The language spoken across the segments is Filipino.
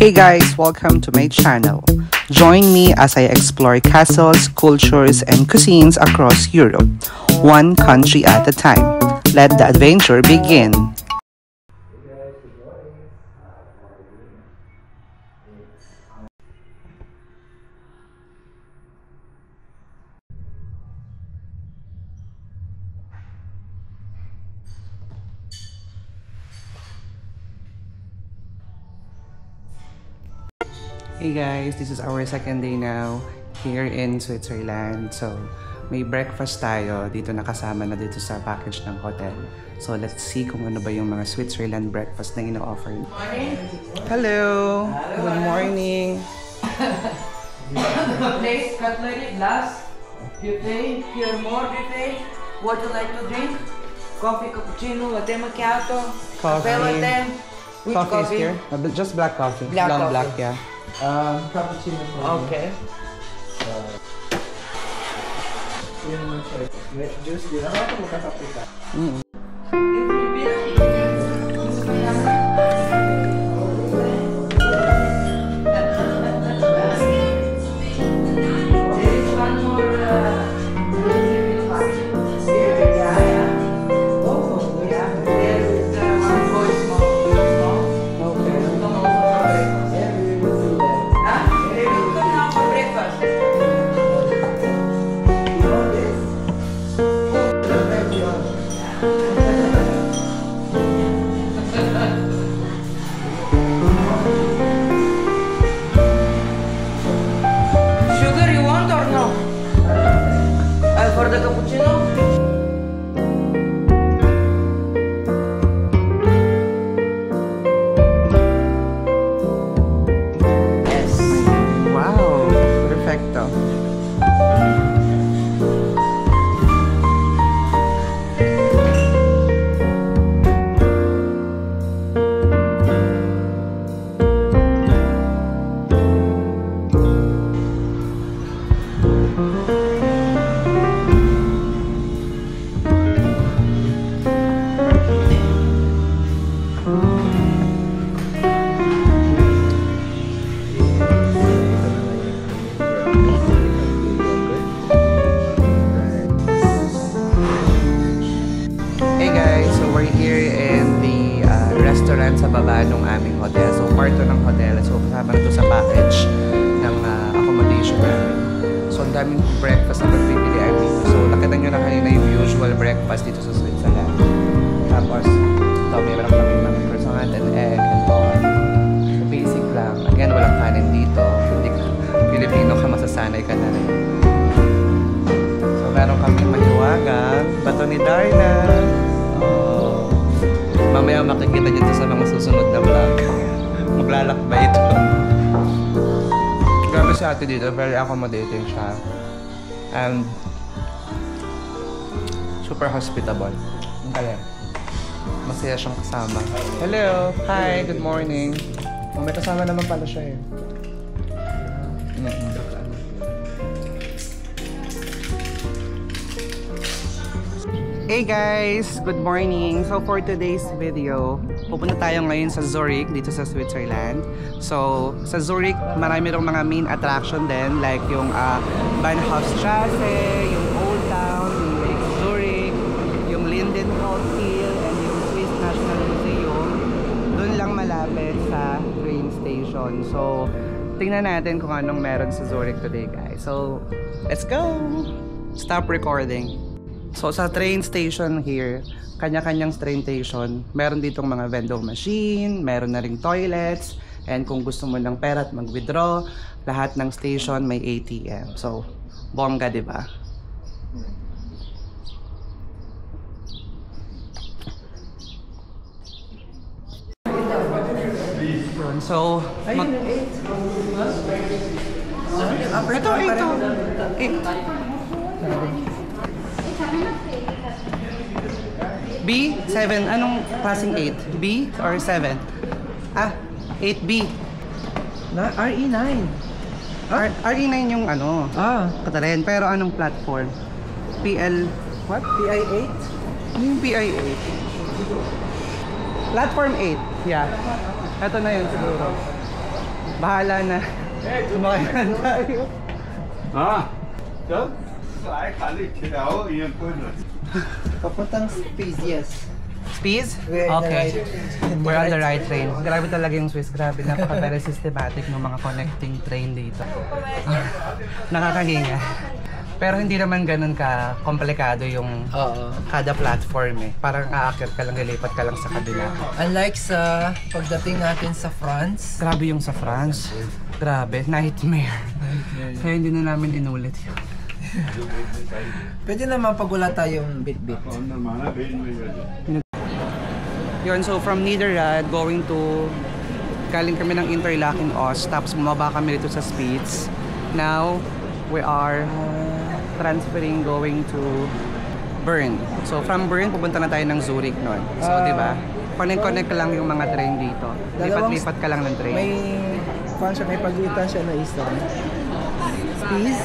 Hey guys, welcome to my channel. Join me as I explore castles, cultures, and cuisines across Europe, one country at a time. Let the adventure begin. Hey guys, this is our second day now here in Switzerland. So, may breakfast tayo dito, nakasama na dito sa package ng hotel. So, let's see kung ano ba yung mga Switzerland breakfast na ino-offer. Morning. Hello! Good morning! Plate, cutlery, glass, buffet, here more buffet. What you like to drink? Coffee, cappuccino, latte macchiato, Coffee. cafe latte. Which Coffee is here? Just black coffee. Black Long coffee. black, yeah. Cappuccino. Okay. Juice din. Ano ako magkakape ka? For the cappuccino? Yes. Wow! Perfecto. Sa baba ng aming hotel. So, part to ng hotel. So, kasama na to sa package ng accommodation namin. So, ang daming breakfast na pagpipilian dito. So, nakita nyo na kanina yung usual breakfast dito sa Switzerland. Tapos, ito, meron kami mga croissant and egg and all. So, basic lang. Again, walang kanin dito. Hindi ka Pilipino ka, masasanay ka na rin. So, meron kami mahiwagang bato ni Darna. Mamaya makikita nyo sa mga susunod na vlog. Maglalakbay ito. Grabe si ate dito, very accommodating siya. And super hospitable. Ang galing. Masaya siyang kasama. Hello! Hi! Good morning! May kasama naman pala siya eh. Hey guys! Good morning! So for today's video, pupunta tayo ngayon sa Zurich, dito sa Switzerland. So sa Zurich, marami rin mga main attraction din, like yung Bahnhofstrasse, yung Old Town, yung Lake Zurich, yung Lindenhof Hill, and yung Swiss National Museum. Doon lang malapit sa train station. So tingnan natin kung anong meron sa Zurich today guys. So let's go! Stop recording. So sa train station here, kanya-kanyang train station, meron ditong mga vending machine, meron na ring toilets, and kung gusto mo ng pera at mag-withdraw, lahat ng station may ATM. So, bongga, di ba? So, ito. B? 7. Anong passing 8? B or 7? 8B. RE9. RE9 yung ano, Katarin. Pero anong platform? PL, what? PI8? Ano yung PI8? Platform 8. Yeah. Ito na yun siguro. Bahala na. Kumain na tayo. Papuntang Space, yes. Speeds? We're in the Okay. right- We're on the right train. Grabe talaga yung Swiss. Grabe, napaka-very systematic ng mga connecting train dito. Nakakahinga. Pero hindi naman ganun ka komplikado yung kada platform eh. Parang aakyat ka lang, lilipat ka lang sa kabila. Unlike sa pagdating natin sa France. Grabe yung sa France. Grabe, nightmare. Kaya hindi na namin inulit yun. Pwede naman pag wala tayong bit-bit. Yun, so from Niederrad, galing kami ng Interlaken Ost, tapos bumaba kami dito sa Spitz. Now, we are transferring going to Bern. So from Bern, pupunta na tayo ng Zurich nun. So, di ba? Connect lang yung mga train dito. Lipat-lipat ka lang ng train. May pagitan siya na isa. Spitz,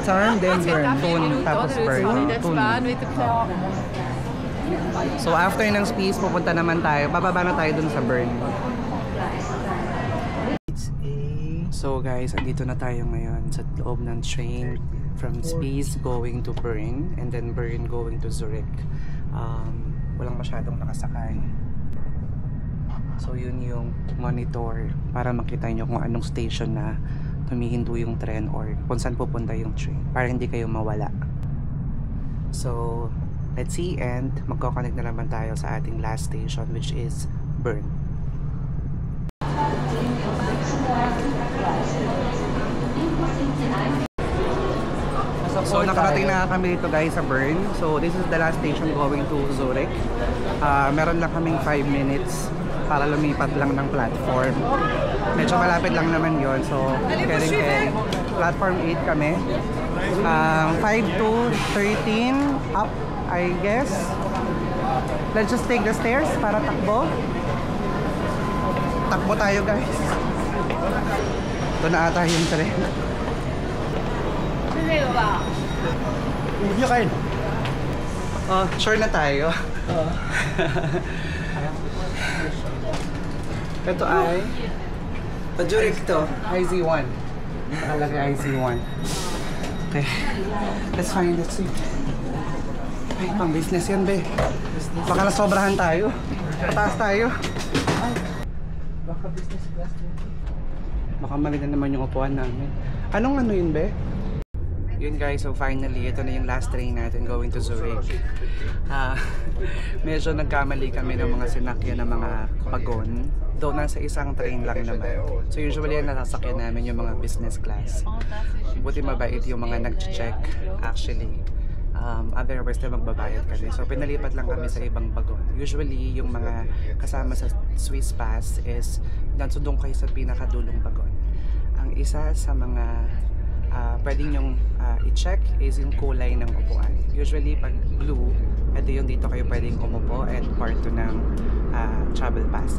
Tarn, then Bern. Thun, tapos Bern. Thun. So after ng Spitz, pupunta naman tayo. Bababa na tayo dun sa Bern. So guys, andito na tayo ngayon sa loob ng train from Spitz going to Bern and then Bern going to Zurich. Walang masyadong nakasakay. So yun yung monitor para makita nyo kung anong station na tumihinto yung tren or kung saan pupunta yung train para hindi kayo mawala. So let's see, and magkoconnect na naman tayo sa ating last station, which is Bern. So nakarating na kami dito guys sa Bern. So this is the last station going to Zurich. Meron lang kaming 5 minutes para lumipat lang ng platform. Medyo malapit lang naman yon. So kering platform 8 kami. 5 to 13 up, I guess. Let's just take the stairs para takbo. Takbo tayo guys. Ito na ata yung tren. Sure na tayo. Ito ay Zurich to. IZ1. Nakalagay IZ1. Okay. Let's find it. Ay, pang business yan, be. Baka nasobrahan tayo. Taas tayo. Ay. Baka business class din. Baka maganda naman yung upuan namin. Anong ano yun, be? Yun guys, so finally, ito na yung last train natin going to Zurich. Medyo nagkamali kami ng mga sinakyan ng mga wagon. Though nasa isang train lang naman. So usually ang nasasakyan namin yung mga business class. Buti mabait yung mga nag-check actually. Otherwise na magbabayad kami. So pinalipat lang kami sa ibang wagon. Usually yung mga kasama sa Swiss Pass is nansundong kayo sa pinakadulong wagon. Ang isa sa mga pwede nyong i-check is yung kulay ng upuan. Usually pag blue, ito yung dito kayo pwedeng umupo and part 2 ng travel pass.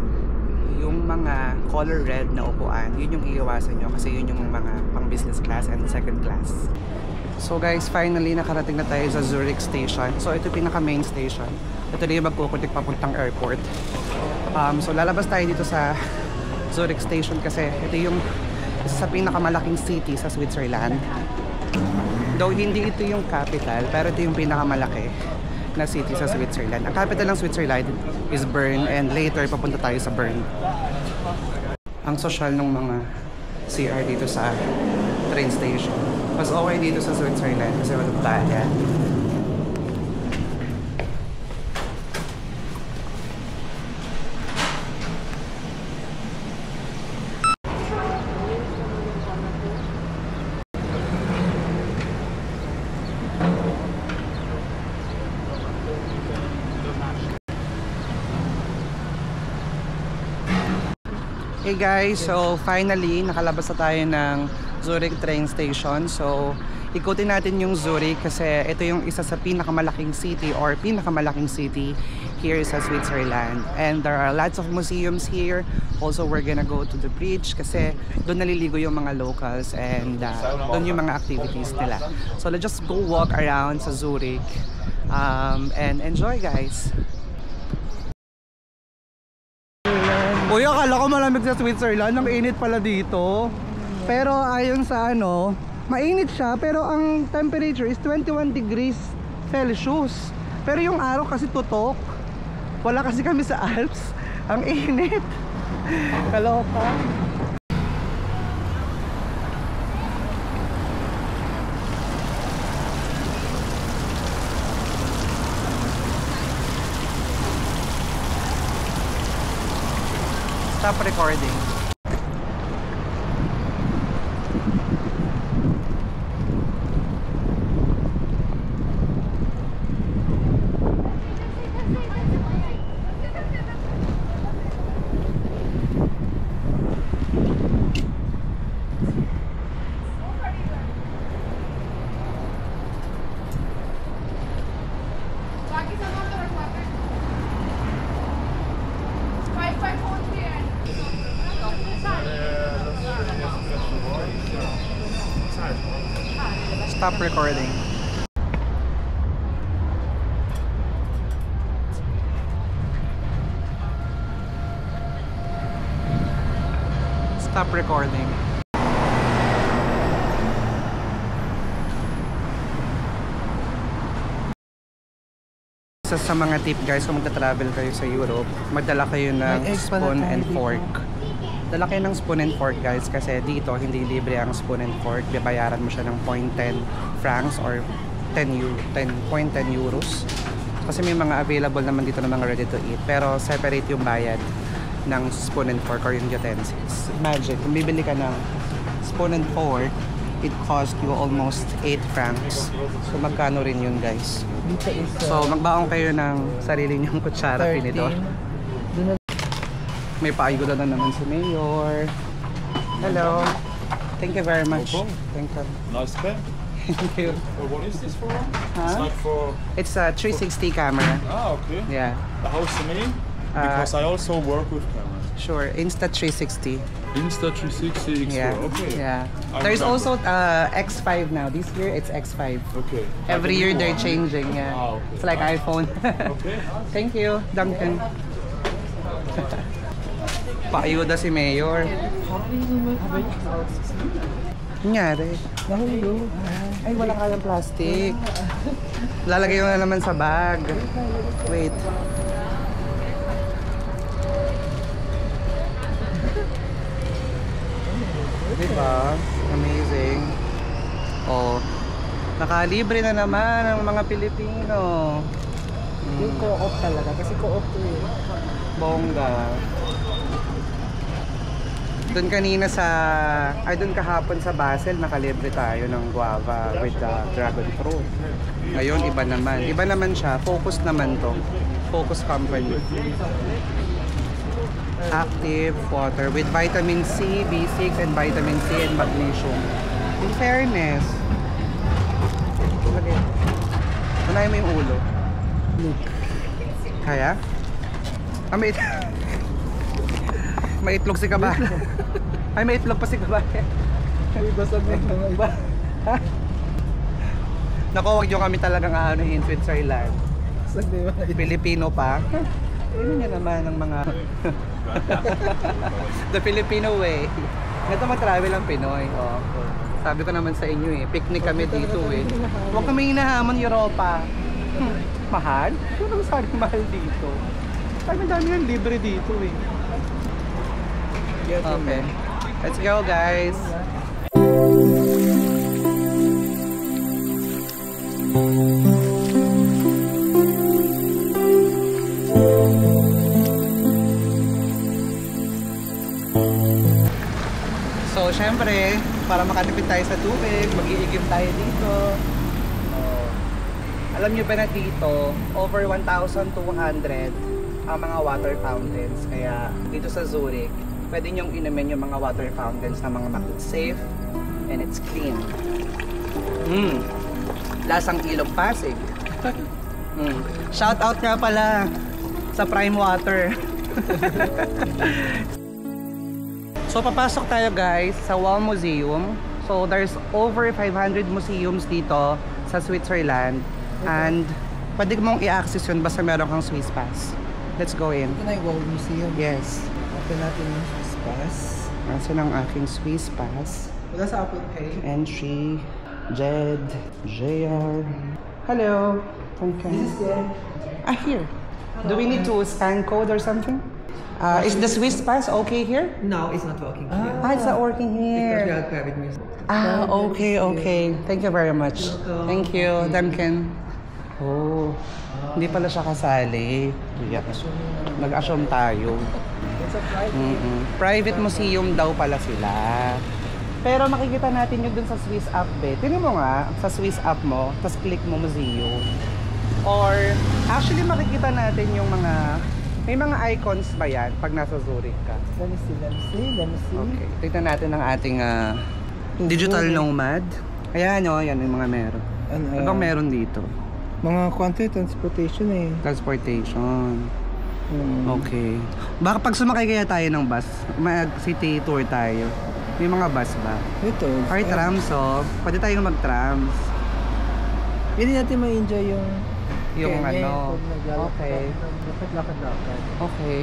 Yung mga color red na upuan, yun yung iiwasan nyo kasi yun yung mga pang business class and second class. So guys, finally nakarating na tayo sa Zurich station. So ito pinaka main station. Ito na yung magkukuntik papuntang airport. So lalabas tayo dito sa Zurich station kasi ito yung isa sa pinakamalaking city sa Switzerland. Though hindi ito yung capital, pero ito yung pinakamalaki na city sa Switzerland. Ang capital ng Switzerland is Bern and later papunta tayo sa Bern. Ang social ng mga CR dito sa train station. Mas okay dito sa Switzerland kasi walang bayan. Hey guys, so finally nakalabas na tayo ng Zurich train station. So ikutin natin yung Zurich kasi ito yung isa sa pinakamalaking city or pinakamalaking city here sa Switzerland. And there are lots of museums here. Also we're gonna go to the bridge kasi doon naliligo yung mga locals and doon yung mga activities nila. So let's just go walk around sa Zurich and enjoy guys. Uy, akala ko malamig sa Switzerland. Ang init pala dito. Pero ayon sa ano, mainit siya pero ang temperature is 21 degrees Celsius. Pero yung araw kasi tutok. Wala kasi kami sa Alps. Ang init. Kaloka. Stop recording. Stop recording. Stop recording. Sa mga tip guys, kung magta-travel kayo sa Europe, magdala kayo ng spoon and fork. Dala kayo ng spoon and fork guys kasi dito hindi libre ang spoon and fork. Babayaran mo siya ng 0.10 francs or 0.10 euros. Kasi may mga available naman dito ng mga ready to eat. Pero separate yung bayad ng spoon and fork or yung utensils. Imagine, kung bibili ka ng spoon and fork, it cost you almost 8 francs. So magkano rin yun guys? So magbaon kayo ng sarili niyong kutsara pinidor. May paayuda na naman si Mayor. Hello. Thank you very much. Thank you. Nice pen. Thank you. What is this for? Huh? It's like for... It's a 360 camera. Ah, okay. Yeah. How's the name? Because I also work with cameras. Sure. Insta360. Insta360 X4. Yeah. Okay. Yeah. I There's remember. also X5 now. This year it's X5. Okay. Every year they're changing. Yeah. Ah, okay. It's like iPhone. Okay. Thank you, Duncan. Paayuda si Mayor. Nangyari? Nahulog. Ay, wala kayang plastic. Lalagay mo na naman sa bag. Wait. Diba? Amazing. Oh. Nakalibre na naman ang mga Pilipino. Yung co-op talaga. Kasi co-op to eh. Bongga. Doon kanina doon kahapon sa Basel, nakalibre tayo ng guava with dragon fruit. Ngayon, iba naman. Iba naman siya. Focus naman to. Focus company. Active water with vitamin C, B6, and vitamin C and magnesium. In fairness. Okay. Unahin mo yung ulo. Kaya? May itlog si Kabayan. Ay, may itlog pa si Kabayan. Ay, basag na mga iba. Naku, wag nyo kami talagang in Switzerland. Basag na yung mga iba. Pilipino pa. Ano niya naman ang mga... The Filipino way. Ito mag-travel ang Pinoy. Oh. Sabi ko naman sa inyo eh, picnic kami dito eh. Huwag kami hinahamon Europa. Mahal? Ano naman sabi mahal dito? Sabi dami yung libre dito eh. Okay. Let's go guys. So, syempre, para makatipid tayo sa tubig, mag-iigib tayo dito. Alam nyo ba na dito, over 1,200 ang mga water fountains. Kaya dito sa Zurich, pwede nyong inumin yung mga water fountains na mga safe and it's clean. Lasang Ilog Pasig. Shout out nga pala sa Prime Water. So papasok tayo guys sa Wall Museum. So there's over 500 museums dito sa Switzerland and pwede mong i-access yun basta meron kang Swiss pass. Let's go in. Ito na yung Wall Museum. Yes. Open natin yung Swiss Pass. Nasaan ang aking Swiss Pass? Wala sa Apple Pay. Entry, Jed, JR. Hello. Okay. This is there. Here. Do we need to scan code or something? Is the Swiss Pass okay here? No, it's not working here. It's not working Because we here. have private music. Okay. Thank you very much. Thank you, Duncan. Oh, hindi pala siya kasali. Yeah. Nag-assume tayo. It's a private. Private museum daw pala sila. Pero makikita natin yun dun sa Swiss app, be. Tingnan mo nga, sa Swiss app mo, tapos click mo museum. Or, actually makikita natin yung mga, may mga icons ba yan pag nasa Zurich ka? Let me see. Okay, tignan natin ang ating digital nomad. Ayan o, yan yung mga meron. Ano bang meron dito? Mga quantity transportation eh. Transportation. Okay. Baka pag sumakay kaya tayo ng bus, mag-city tour tayo. May mga bus ba? Ito. Or trams, oh. Pwede tayong mag-trams. Hindi natin ma-enjoy yung Yung ano. Okay. Lakad-lakad. Okay.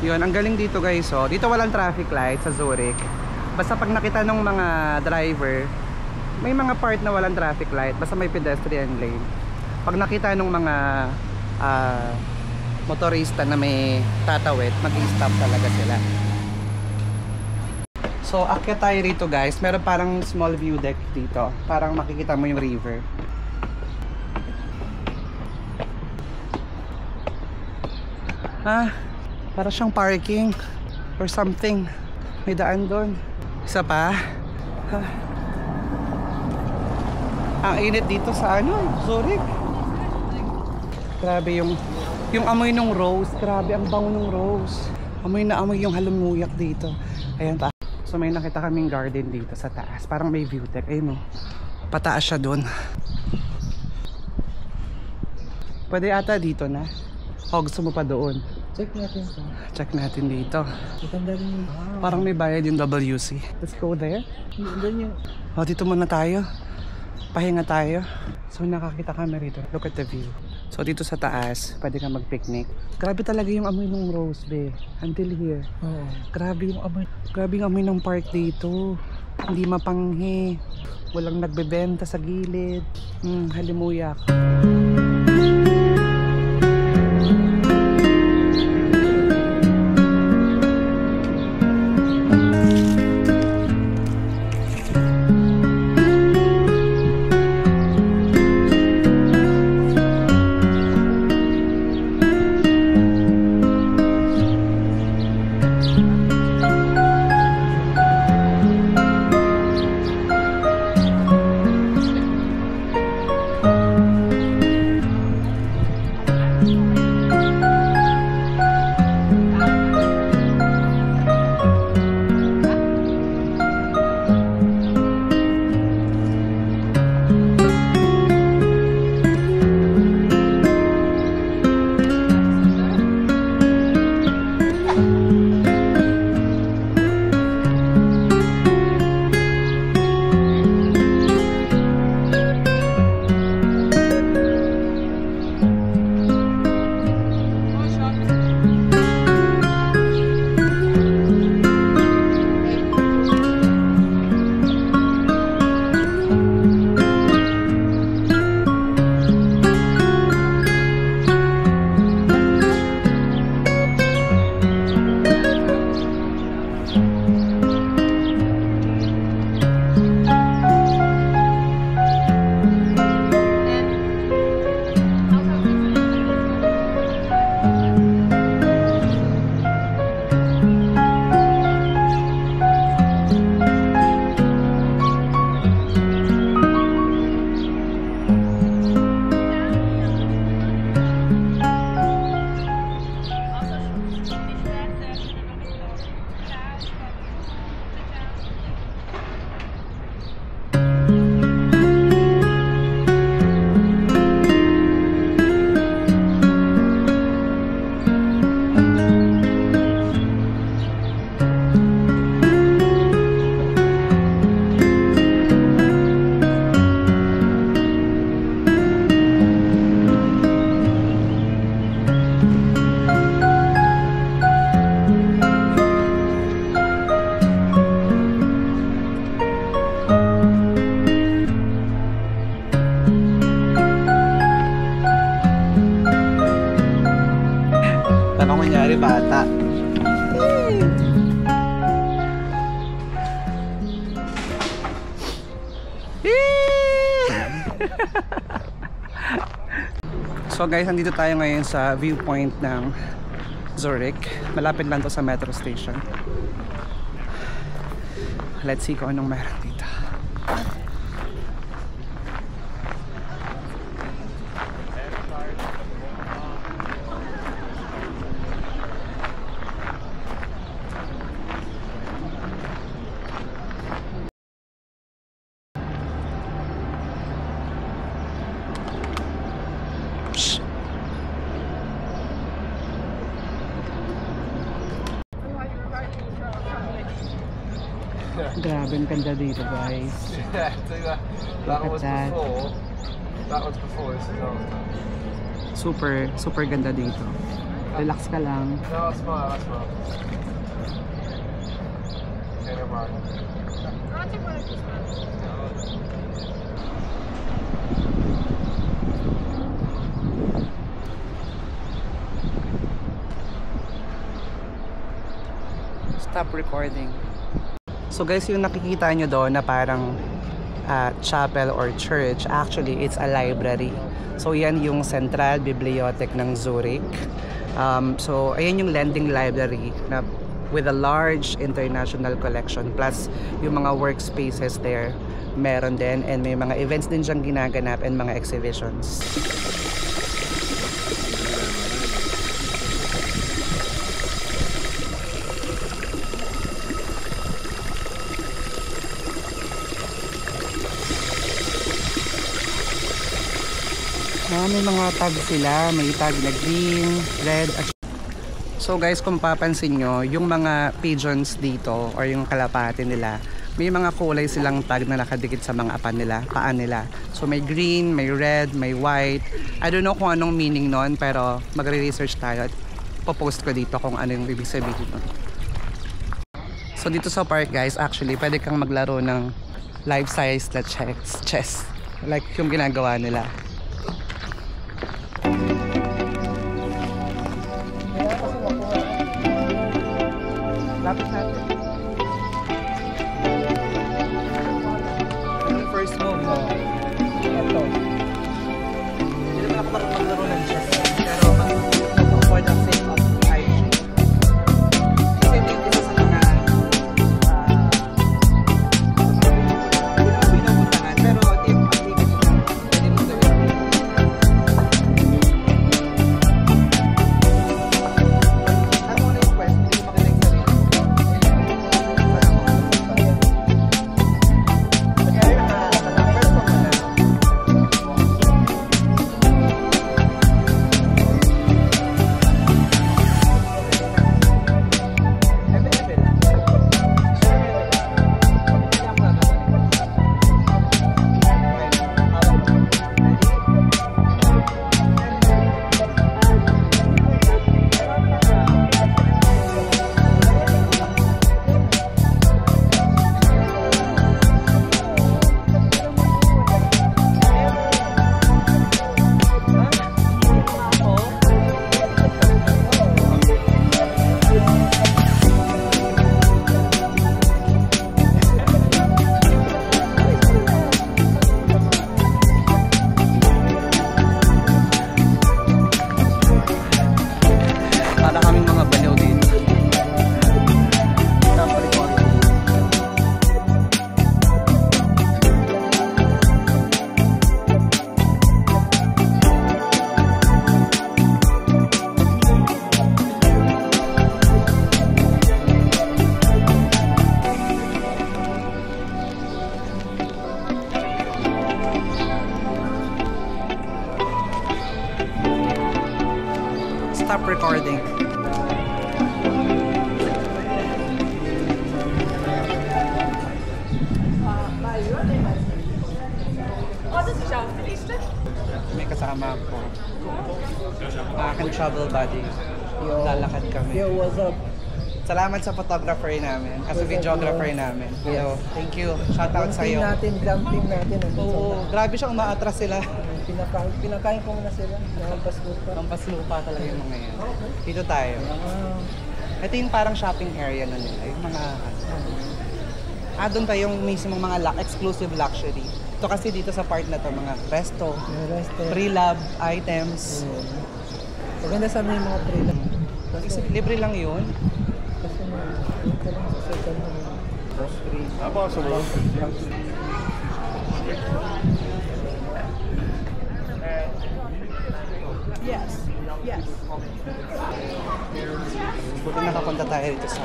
Yun, ang galing dito guys, oh. Dito walang traffic light sa Zurich. Basta pag nakita ng mga driver, may mga part na walang traffic light, basta may pedestrian lane. Pag nakita ng mga motorista na may tatawid, mag-i-stop talaga sila. So, akyat tayo rito guys. Meron parang small view deck dito. Parang makikita mo yung river. Para siyang parking or something. May daan doon. Isa pa. Ang init dito sa Zurich. Grabe yung amoy ng rose. Grabe ang bango ng rose. Amoy na amoy yung halumuyak dito. Ayan pa. So may nakita kaming garden dito sa taas. Parang may view deck. Ayun o. Pataas siya doon. Pwede ata dito na. O gusto mo pa doon? Check natin ito. Check natin dito. Maganda rin. Parang may bayad yung WC. Let's go there. Doon yung... O dito muna tayo. Pahinga tayo. So nakakita kami rito. Look at the view. So dito sa taas, pwede ka mag-picnic. Grabe talaga yung amoy ng rose, be. Until here. Oo. Grabe yung amoy. Grabe yung amoy ng park dito. Hindi mapanghi. Walang nagbebenta sa gilid. Halimuyak. Kunwari bata. So guys, nandito tayo ngayon sa viewpoint ng Zurich. Malapit lang to sa metro station. Let's see kung anong meron dito. Grabe, ang ganda dito, guys. Yeah, that was before. That was before. This is after. Super ganda dito. Relax ka lang. No, smile. Okay, never mind. Stop recording. So guys, yung nakikita nyo doon na parang chapel or church, actually it's a library. So yan yung Central Bibliothek ng Zurich. So ayan yung lending library na with a large international collection, plus yung mga workspaces there meron din, and may mga events din dyan ginaganap and mga exhibitions. May mga tag sila, may tag na green, red, at so guys, kung papansin nyo, yung mga pigeons dito or yung kalapate nila, may mga kulay silang tag na nakadikit sa mga paa nila. So may green, may red, may white. I don't know kung anong meaning nun, pero magre-research tayo at popost ko dito kung ano yung ibig sabihin nun. So dito sa park guys, actually pwede kang maglaro ng life-size na chess, like yung ginagawa nila. Lapit natin. Ano yung first move mo? Ito. Hindi naman ako maglaro ng chess. Pero mag-avoid ang same of IG. Kasi dito sa mga pinupuntahan. Pero di mo pwede mo gawin. Ano na yung quest? Hindi mo makinig sa rin. Stop recording. May kasama ako. Aking travel buddy. Lalakad kami. Yo, what's up? Salamat sa photographer namin, kasi videographer namin. Yo, thank you. Shoutout sa iyo. Gram team natin. Oo, grabe siyang maatras sila. Pinakain ko muna sila. Lampas lupa. Lampas lupa talaga yung mga yan. Dito tayo. Ah, Ito yung parang shopping area na nila. Yung mga doon pa yung mismo mga exclusive luxury. Ito kasi dito sa part na to, mga resto, may resto. pre-love items. Maganda sa may mga pre-lab. Kasi libre lang yun. Kasi ito lang sa second na grocery. How about some work? Yes. Yes. Buti nakapunta tayo dito sa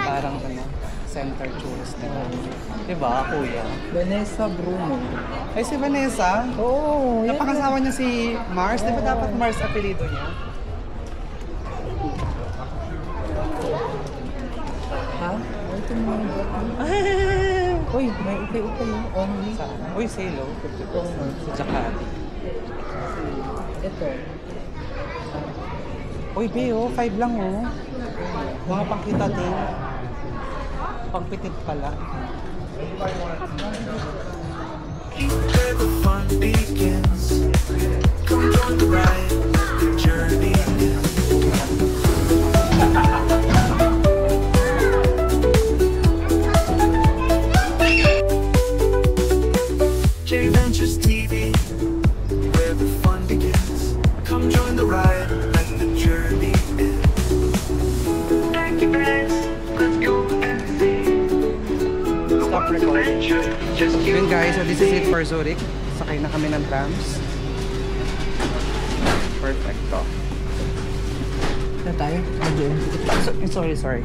parang center tourist nila. Diba, kuya? Vanessa Bruno. Ay, si Vanessa. Oo, yan. Napakasawa niya si Mars. Di ba dapat Mars apelido niya? Ha? Ito mo yung Uy, may ukay-ukay yung only. Uy, Salo. Oo, Si Jakarta. ito. Uy, Beo, 5 lang oh. Mga pangkita din. Pangpitit pala. Where the fun begins. Come on the ride, the journey is. J Ventures TV, where the fun begins. Come join the ride and the journey is. Thank you guys, let's go and see. Stop recording. Just you. Yun guys, so this is it for Zurich. Sakay na kami ng trams. Perfecto. Na tayo? Sorry.